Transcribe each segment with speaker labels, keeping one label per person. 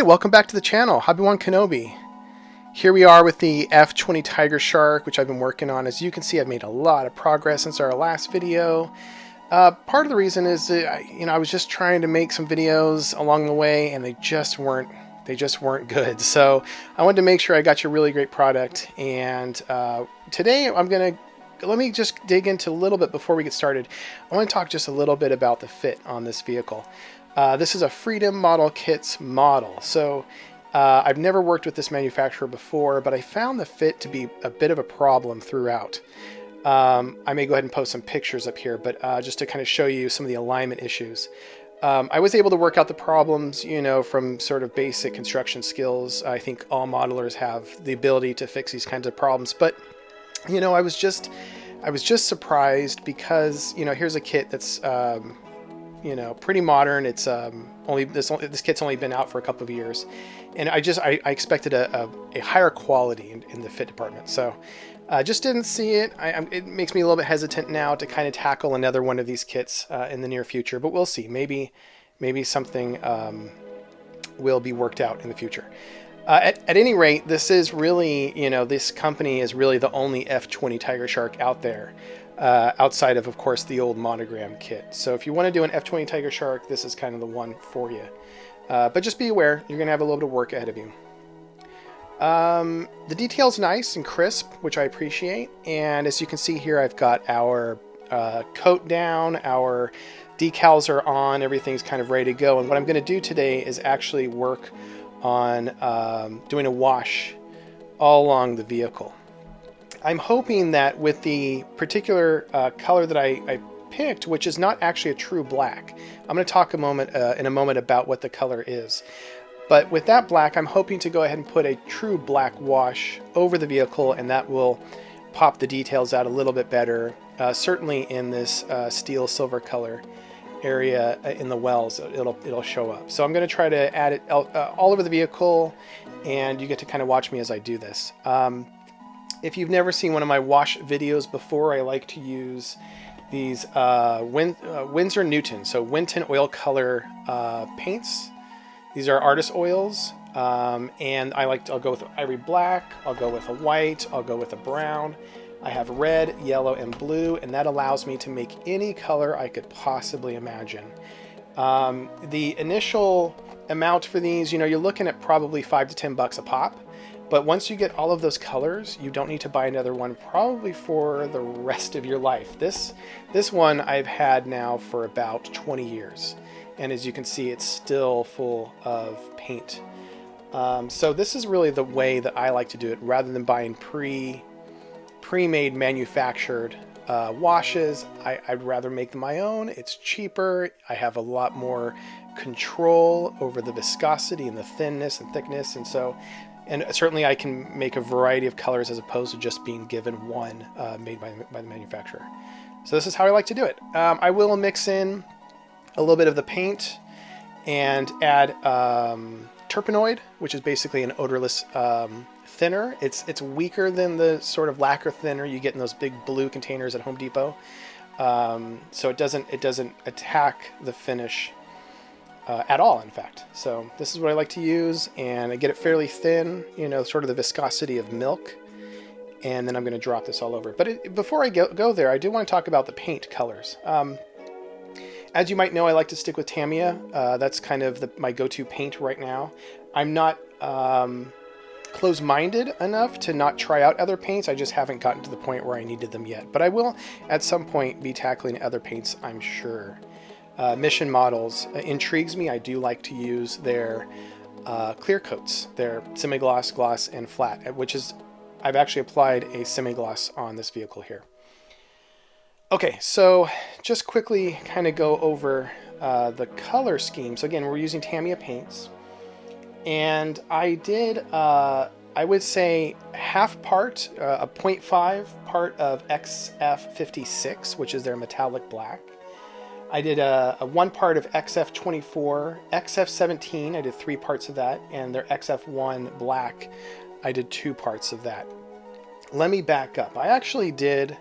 Speaker 1: Hey, welcome back to the channel, Hobby1 Kenobi. Here we are with the F-20 Tigershark, which I've been working on. As you can see, I've made a lot of progress since our last video. Part of the reason is that I was just trying to make some videos along the way, and they just weren't good. So I wanted to make sure I got you a really great product. And today let me just dig into a little bit before we get started. I want to talk just a little bit about the fit on this vehicle. This is a Freedom Model Kits model. So I've never worked with this manufacturer before, but I found the fit to be a bit of a problem throughout. I may go ahead and post some pictures up here, but just to kind of show you some of the alignment issues. I was able to work out the problems, from sort of basic construction skills. I think all modelers have the ability to fix these kinds of problems, but I was just surprised because here's a kit that's pretty modern. It's this kit's only been out for a couple of years, and I expected a higher quality in the fit department. So just didn't see it. It makes me a little bit hesitant now to kind of tackle another one of these kits in the near future, but we'll see. Maybe something will be worked out in the future. At any rate, this is really, this company is really the only F-20 Tigershark out there. Outside of course, the old Monogram kit. So if you want to do an F-20 Tigershark, this is kind of the one for you. But just be aware, you're going to have a little bit of work ahead of you. The detail's nice and crisp, which I appreciate. And as you can see here, I've got our coat down, our decals are on, everything's kind of ready to go. And what I'm going to do today is actually work on doing a wash all along the vehicle. I'm hoping that with the particular color that I picked, which is not actually a true black, I'm going to talk in a moment about what the color is. But with that black, I'm hoping to go ahead and put a true black wash over the vehicle, and that will pop the details out a little bit better. Certainly in this steel silver color area in the wells, it'll show up. So I'm going to try to add it all over the vehicle, and you get to kind of watch me as I do this. If you've never seen one of my wash videos before, I like to use these Winsor Newton, so Winton oil color paints. These are artist oils, and I'll go with ivory black, I'll go with a white, I'll go with a brown. I have red, yellow, and blue, and that allows me to make any color I could possibly imagine. The initial amount for these, you're looking at probably $5 to $10 a pop. But once you get all of those colors, you don't need to buy another one probably for the rest of your life. This one I've had now for about 20 years. And as you can see, it's still full of paint. So this is really the way that I like to do it, rather than buying pre-made manufactured washes. I'd rather make them my own. It's cheaper. I have a lot more control over the viscosity and the thinness and thickness. And certainly I can make a variety of colors as opposed to just being given one made by the manufacturer. So this is how I like to do it. I will mix in a little bit of the paint and add terpenoid, which is basically an odorless thinner. It's weaker than the sort of lacquer thinner you get in those big blue containers at Home Depot. So it doesn't attack the finish at all, in fact. So this is what I like to use, and I get it fairly thin, sort of the viscosity of milk, and then I'm going to drop this all over. But before I go there, I do want to talk about the paint colors. As you might know, I like to stick with Tamiya. That's kind of my go-to paint right now. I'm not close-minded enough to not try out other paints. I just haven't gotten to the point where I needed them yet. But I will, at some point, be tackling other paints, I'm sure. Mission models intrigues me. I do like to use their clear coats, their semi-gloss, gloss, and flat, I've actually applied a semi-gloss on this vehicle here. Okay, so just quickly kind of go over the color scheme. So again, we're using Tamiya paints, and I did, I would say, half part, a 0.5 part of XF56, which is their metallic black. I did a 1 part of XF24, XF17, I did 3 parts of that, and their XF1 black, I did 2 parts of that. Let me back up. I actually did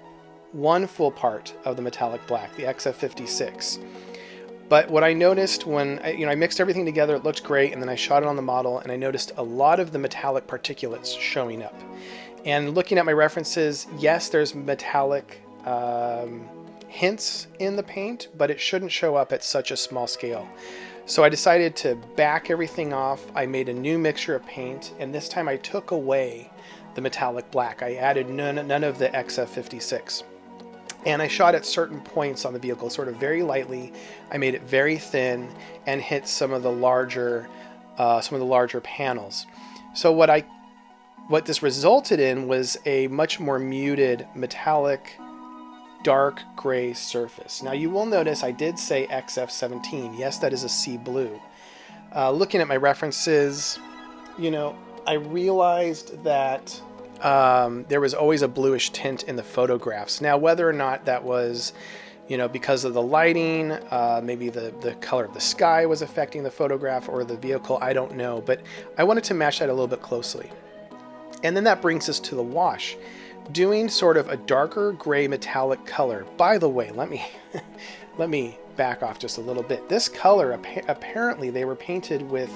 Speaker 1: 1 full part of the metallic black, the XF56. But what I noticed when I mixed everything together, it looked great, and then I shot it on the model, and I noticed a lot of the metallic particulates showing up. And looking at my references, yes, there's metallic hints in the paint, but it shouldn't show up at such a small scale. So I decided to back everything off. I made a new mixture of paint, and this time I took away the metallic black. I added none of the XF56. And I shot at certain points on the vehicle, sort of very lightly. I made it very thin and hit some of the larger panels. So what this resulted in was a much more muted, metallic, dark gray surface. Now you will notice I did say XF17. Yes, that is a sea blue. Looking at my references, I realized that there was always a bluish tint in the photographs. Now, whether or not that was, because of the lighting, maybe the color of the sky was affecting the photograph or the vehicle, I don't know. But I wanted to match that a little bit closely. And then that brings us to the wash. Doing sort of a darker gray metallic color. By the way, let me back off just a little bit. This color, apparently they were painted with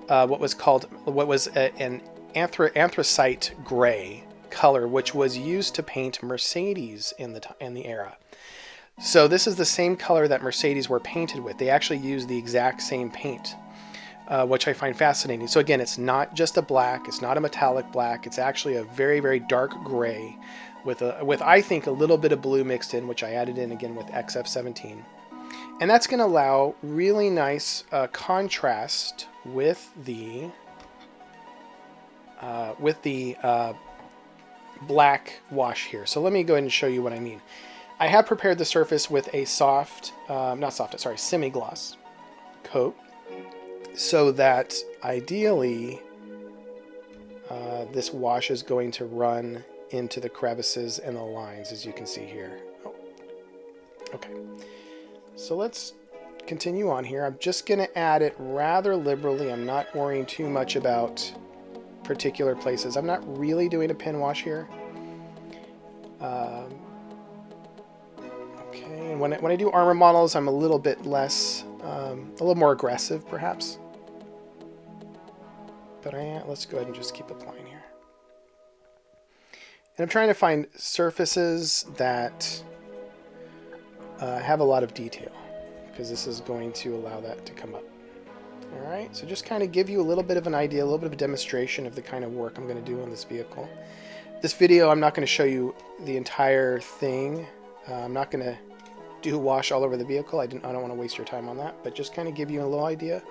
Speaker 1: what was an anthracite gray color, which was used to paint Mercedes in the era. So this is the same color that Mercedes were painted with. They actually used the exact same paint, which I find fascinating. So again, it's not just a black, it's not a metallic black, it's actually a very, very dark gray with I think a little bit of blue mixed in, which I added in again with XF17. And that's going to allow really nice contrast with the black wash here. So let me go ahead and show you what I mean. I have prepared the surface with a semi-gloss coat, so that ideally this wash is going to run into the crevices and the lines, as you can see here. Oh, okay. So let's continue on here. I'm just going to add it rather liberally. I'm not worrying too much about particular places. I'm not really doing a pin wash here. Okay, and when I do armor models, I'm a little bit less, a little more aggressive, perhaps. But let's go ahead and just keep applying here. And I'm trying to find surfaces that have a lot of detail, because this is going to allow that to come up. Alright, so just kind of give you a little bit of an idea, a little bit of a demonstration of the kind of work I'm going to do on this vehicle. This video, I'm not going to show you the entire thing. I'm not going to do wash all over the vehicle. I don't want to waste your time on that, but just kind of give you a little idea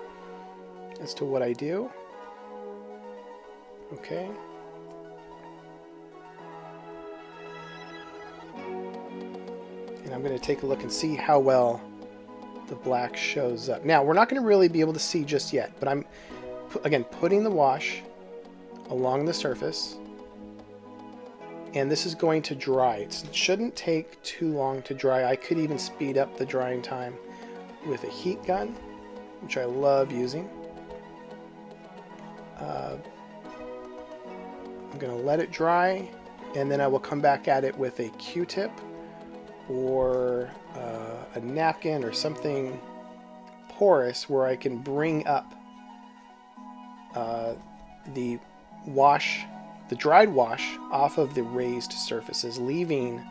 Speaker 1: as to what I do. Okay. And I'm going to take a look and see how well the black shows up. Now, we're not going to really be able to see just yet, but I'm, again, putting the wash along the surface, and this is going to dry. It shouldn't take too long to dry. I could even speed up the drying time with a heat gun, which I love using. I'm going to let it dry, and then I will come back at it with a Q-tip or a napkin or something porous where I can bring up the dried wash off of the raised surfaces, leaving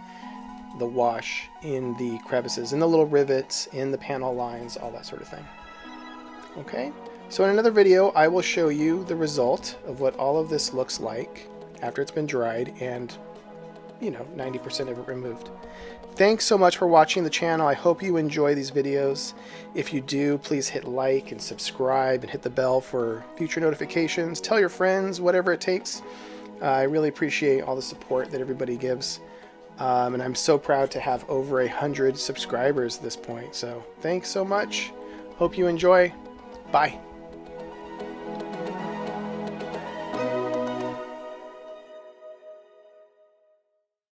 Speaker 1: the wash in the crevices, in the little rivets, in the panel lines, all that sort of thing. Okay, so in another video I will show you the result of what all of this looks like after it's been dried and 90% of it removed. Thanks so much for watching the channel. I hope you enjoy these videos. If you do, please hit like and subscribe and hit the bell for future notifications. Tell your friends, whatever it takes. I really appreciate all the support that everybody gives. And I'm so proud to have over 100 subscribers at this point. So thanks so much. Hope you enjoy. Bye.